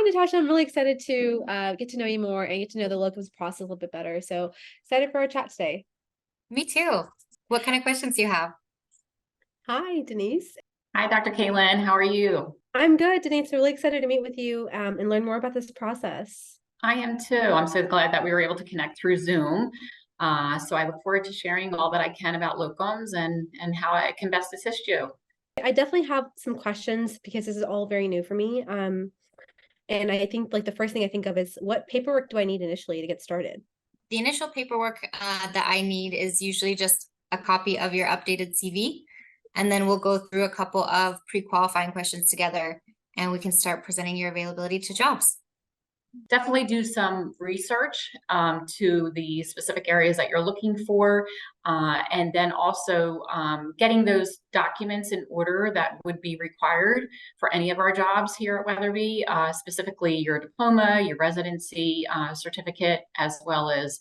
Natasha. I'm really excited to get to know you more and get to know the locums process a little bit better. So excited for our chat today. Me too. What kind of questions do you have? Hi, Denise. Hi, Dr. Kahlon. How are you? I'm good, Denise. Really excited to meet with you and learn more about this process. I am too. I'm so glad that we were able to connect through Zoom. So I look forward to sharing all that I can about locums and how I can best assist you. I definitely have some questions because this is all very new for me. And I think like the first thing I think of is what paperwork do I need initially to get started? The initial paperwork that I need is usually just a copy of your updated CV. And then we'll go through a couple of pre-qualifying questions together and we can start presenting your availability to jobs. Definitely do some research to the specific areas that you're looking for, and then also getting those documents in order that would be required for any of our jobs here at Weatherby, specifically your diploma, your residency certificate, as well as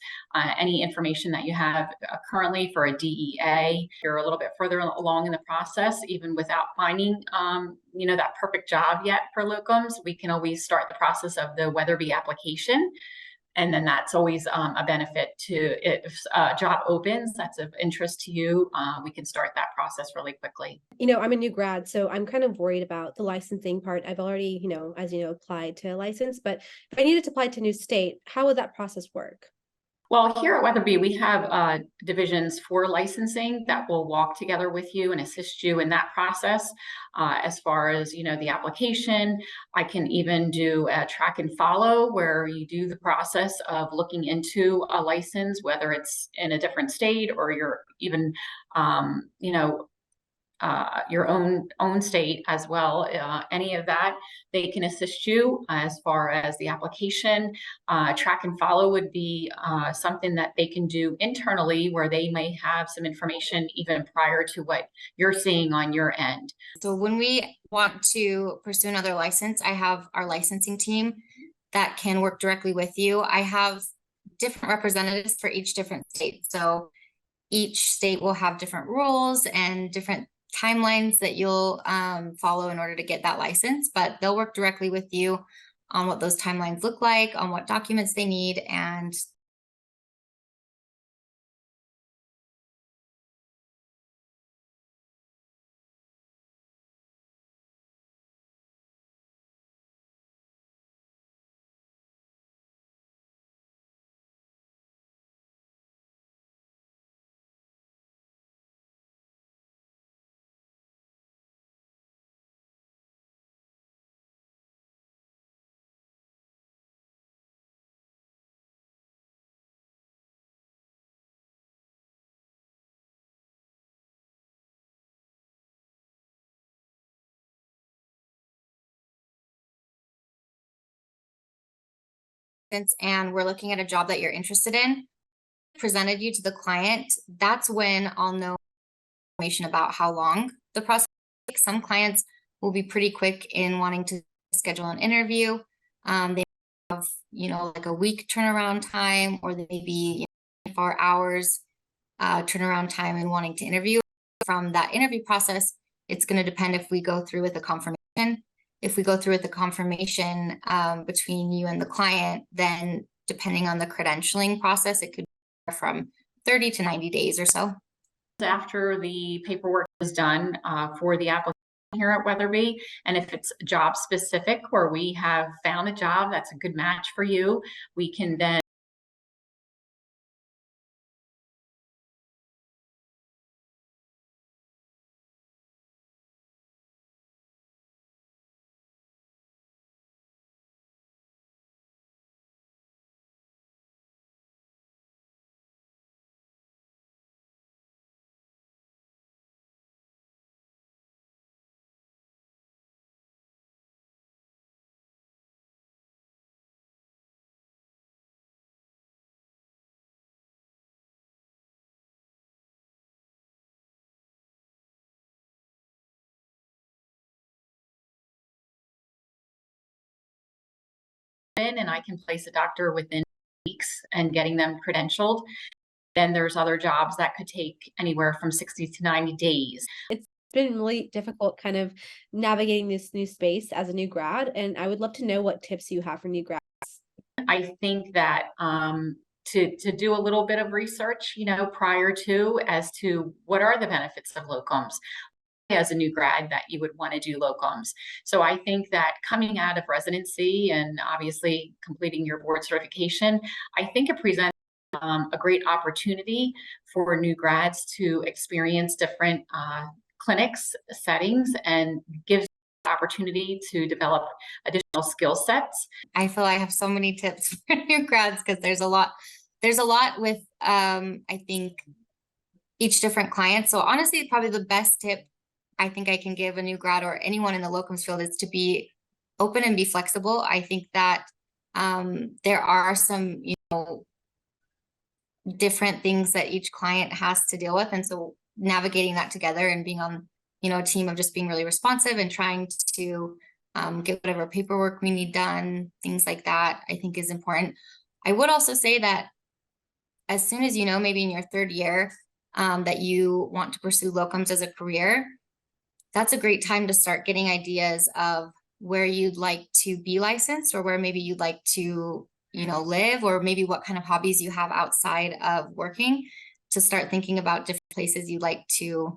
any information that you have currently for a DEA. You're a little bit further along in the process, even without finding that perfect job yet for locums, we can always start the process of the Weatherby application. And then that's always a benefit to if a job opens that's of interest to you, we can start that process really quickly. I'm a new grad, so I'm kind of worried about the licensing part. I've already, as you know, applied to a license, but if I needed to apply to a new state, how would that process work? Well, here at Weatherby, we have divisions for licensing that will walk together with you and assist you in that process. As far as, the application, I can even do a track and follow where you do the process of looking into a license, whether it's in a different state or you're even, your own state as well. Any of that, they can assist you as far as the application. Track and follow would be something that they can do internally where they may have some information even prior to what you're seeing on your end. So when we want to pursue another license, I have our licensing team that can work directly with you. I have different representatives for each different state. So each state will have different rules and different timelines that you'll follow in order to get that license, but they'll work directly with you on what those timelines look like, on what documents they need, and we're looking at a job that you're interested in, presented you to the client, that's when I'll know information about how long the process takes. Some clients will be pretty quick in wanting to schedule an interview. They have, like a week turnaround time, or they may be 4 hours turnaround time in wanting to interview. From that interview process, it's going to depend if we go through with the confirmation. If we go through with the confirmation between you and the client, then depending on the credentialing process, it could be from 30 to 90 days or so. After the paperwork is done for the application here at Weatherby, and if it's job specific or we have found a job that's a good match for you, we can then and I can place a doctor within weeks and getting them credentialed. Then there's other jobs that could take anywhere from 60 to 90 days. It's been really difficult kind of navigating this new space as a new grad, and I would love to know what tips you have for new grads. I think that to do a little bit of research, prior to, as to what are the benefits of locums as a new grad that you would want to do locums. So I think that coming out of residency and obviously completing your board certification, I think it presents a great opportunity for new grads to experience different clinics, settings, and gives opportunity to develop additional skill sets. I feel I have so many tips for new grads because there's a lot with I think each different client. So honestly, probably the best tip I think I can give a new grad or anyone in the locums field is to be open and be flexible. I think that there are some, different things that each client has to deal with. And so navigating that together and being on, a team of just being really responsive and trying to get whatever paperwork we need done, things like that, I think is important. I would also say that as soon as maybe in your third year, that you want to pursue locums as a career, that's a great time to start getting ideas of where you'd like to be licensed or where maybe you'd like to, live, or maybe what kind of hobbies you have outside of working, to start thinking about different places you'd like to,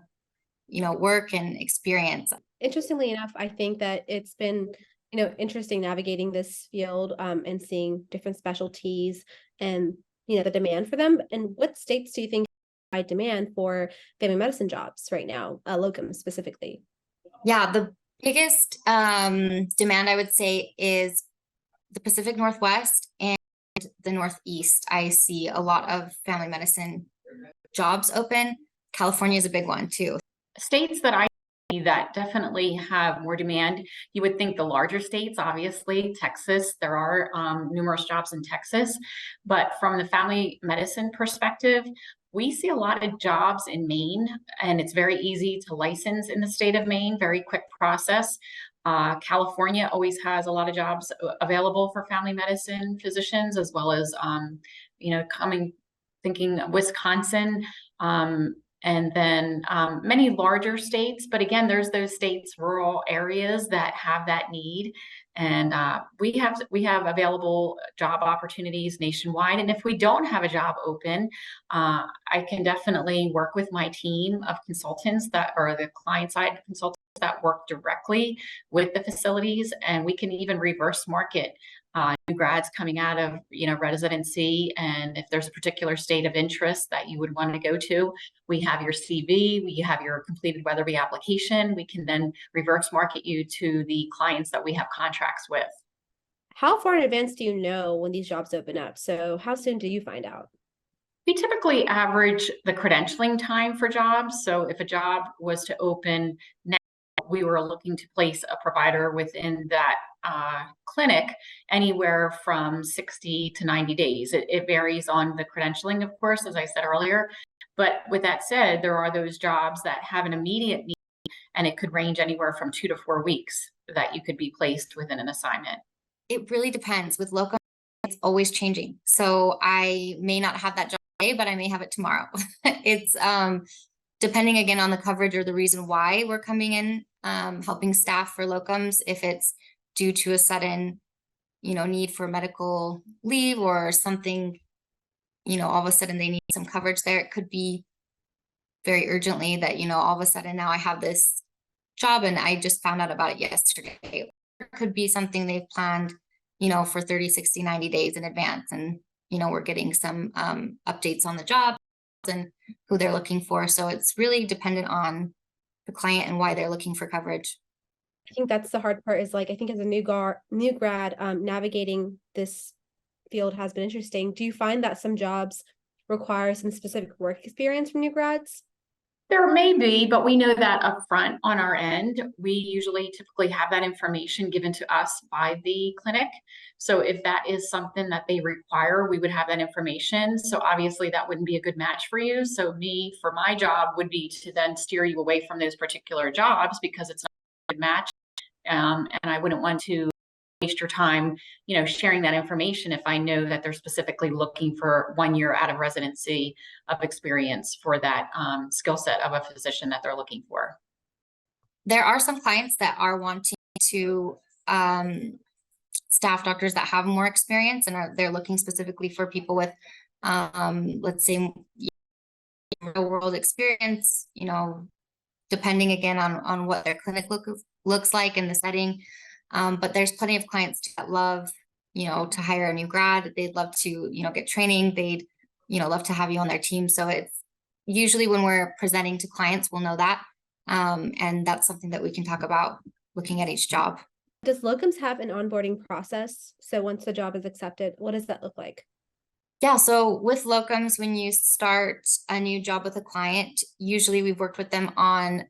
work and experience. Interestingly enough, I think that it's been, interesting navigating this field, and seeing different specialties and, the demand for them. And what states do you think high demand for family medicine jobs right now, locum specifically? Yeah, the biggest demand I would say is the Pacific Northwest and the Northeast. I see a lot of family medicine jobs open. California is a big one too. States that I see that definitely have more demand, you would think the larger states, obviously Texas, there are numerous jobs in Texas, but from the family medicine perspective, we see a lot of jobs in Maine, and it's very easy to license in the state of Maine, very quick process. California always has a lot of jobs available for family medicine physicians, as well as, thinking Wisconsin, and then many larger states. But again, there's those states, rural areas that have that need. And we have available job opportunities nationwide. And if we don't have a job open, I can definitely work with my team of consultants that are the client side consultants that work directly with the facilities, and we can even reverse market new grads coming out of residency. And if there's a particular state of interest that you would want to go to, we have your CV, we have your completed Weatherby application. We can then reverse market you to the clients that we have contracts with. How far in advance do you know when these jobs open up? So how soon do you find out? We typically average the credentialing time for jobs. So if a job was to open now, we were looking to place a provider within that clinic anywhere from 60 to 90 days. It varies on the credentialing, of course, as I said earlier. But with that said, there are those jobs that have an immediate need, and it could range anywhere from 2 to 4 weeks that you could be placed within an assignment. It really depends. With locum, it's always changing. So I may not have that job today, but I may have it tomorrow. It's depending again on the coverage or the reason why we're coming in, helping staff for locums. If it's due to a sudden, need for medical leave or something, all of a sudden they need some coverage there. It could be very urgently that, all of a sudden now I have this job and I just found out about it yesterday. It could be something they've planned, for 30, 60, 90 days in advance. And, we're getting some updates on the job and who they're looking for. So it's really dependent on the client and why they're looking for coverage. I think that's the hard part, is like, I think as a new grad, navigating this field has been interesting. Do you find that some jobs require some specific work experience from new grads? There may be, but we know that upfront on our end. We usually typically have that information given to us by the clinic. So if that is something that they require, we would have that information. So obviously that wouldn't be a good match for you. So for my job would be to then steer you away from those particular jobs because it's not a good match. And I wouldn't want to waste your time, sharing that information if I know that they're specifically looking for 1 year out of residency of experience for that skill set of a physician that they're looking for. There are some clients that are wanting to staff doctors that have more experience and they're looking specifically for people with, let's say, real world experience, depending again on what their clinic looks like in the setting. But there's plenty of clients that love, to hire a new grad. They'd love to, get training. They'd, love to have you on their team. So it's usually when we're presenting to clients, we'll know that. And that's something that we can talk about looking at each job. Does locums have an onboarding process? So once the job is accepted, what does that look like? Yeah, so with locums, when you start a new job with a client, usually we've worked with them on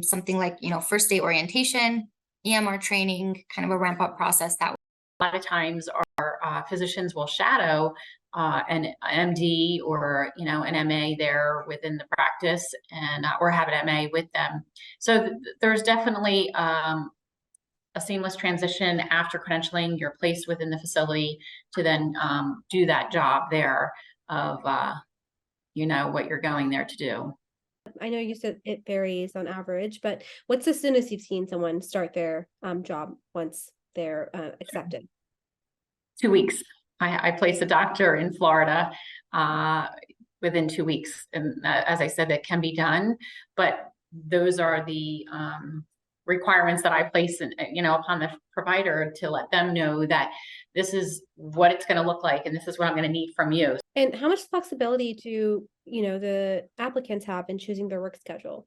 something like, first day orientation, EMR training, kind of a ramp up process. That a lot of times our physicians will shadow an MD or an MA there within the practice, and or have an MA with them. So there's definitely a seamless transition after credentialing. You're placed within the facility to then do that job there of what you're going there to do. I know you said it varies on average, but what's the soonest you've seen someone start their job once they're accepted? 2 weeks. I placed a doctor in Florida within 2 weeks. And as I said, that can be done, but those are the requirements that I place upon the provider to let them know that this is what it's going to look like and this is what I'm going to need from you. And how much flexibility do the applicants have in choosing their work schedule?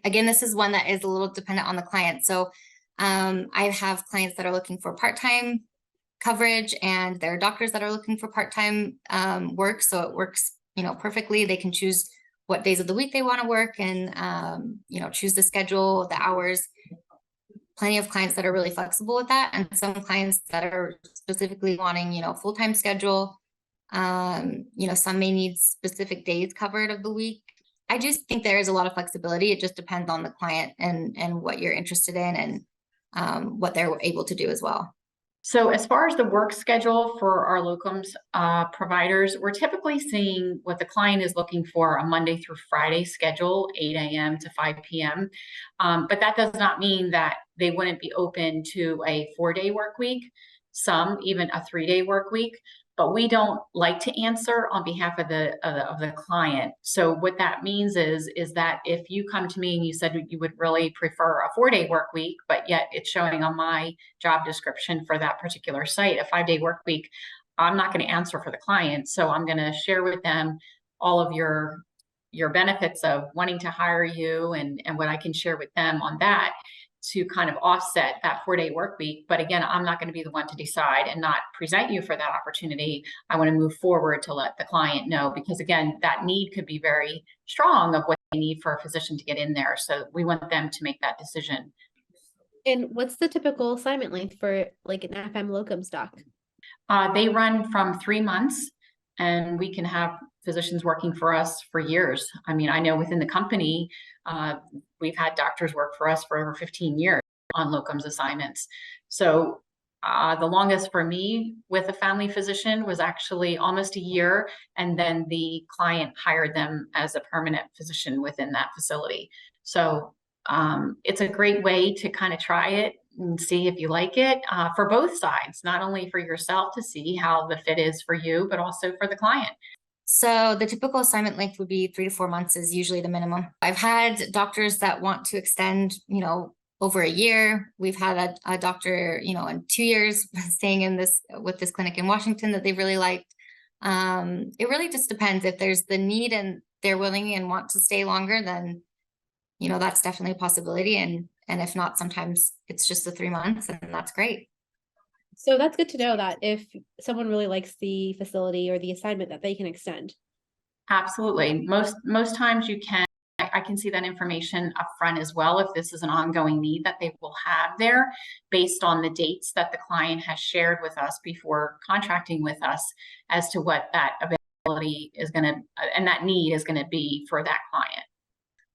Again, this is one that is a little dependent on the client. So I have clients that are looking for part-time coverage, and there are doctors that are looking for part-time work. So it works, perfectly. They can choose what days of the week they want to work and, choose the schedule, the hours. Plenty of clients that are really flexible with that. And some clients that are specifically wanting, full-time schedule. Some may need specific days covered of the week. I just think there is a lot of flexibility. It just depends on the client and what you're interested in and what they're able to do as well. So as far as the work schedule for our locums providers, we're typically seeing what the client is looking for: a Monday through Friday schedule, 8 a.m. to 5 p.m. But that does not mean that they wouldn't be open to a 4-day work week, some even a 3-day work week. But we don't like to answer on behalf of the client. So what that means is that if you come to me and you said you would really prefer a 4-day work week, but yet it's showing on my job description for that particular site a 5-day work week, I'm not going to answer for the client. So I'm going to share with them all of your benefits of wanting to hire you and what I can share with them on that to kind of offset that 4-day work week. But again, I'm not going to be the one to decide and not present you for that opportunity. I want to move forward to let the client know, because again, that need could be very strong of what they need for a physician to get in there. So we want them to make that decision. And what's the typical assignment length for like an FM locums doc? They run from 3 months, and we can have physicians working for us for years. I mean, I know within the company, we've had doctors work for us for over 15 years on locums assignments. So the longest for me with a family physician was actually almost a year. And then the client hired them as a permanent physician within that facility. So it's a great way to kind of try it and see if you like it for both sides, not only for yourself to see how the fit is for you, but also for the client. So the typical assignment length would be 3 to 4 months is usually the minimum. I've had doctors that want to extend, over a year. We've had a doctor, in 2 years staying in with this clinic in Washington that they really liked. It really just depends. If there's the need and they're willing and want to stay longer, then, that's definitely a possibility. And if not, sometimes it's just the 3 months, and that's great. So that's good to know that if someone really likes the facility or the assignment, that they can extend. Absolutely. Most times you can. I can see that information up front as well, if this is an ongoing need that they will have there based on the dates that the client has shared with us before contracting with us as to what that availability is going to, and that need is going to be for that client.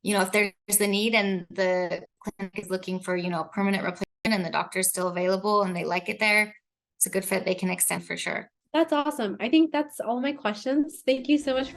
If there's the need and the clinic is looking for, permanent replacement and the doctor's still available and they like it there, it's a good fit. They can extend for sure. That's awesome. I think that's all my questions. Thank you so much.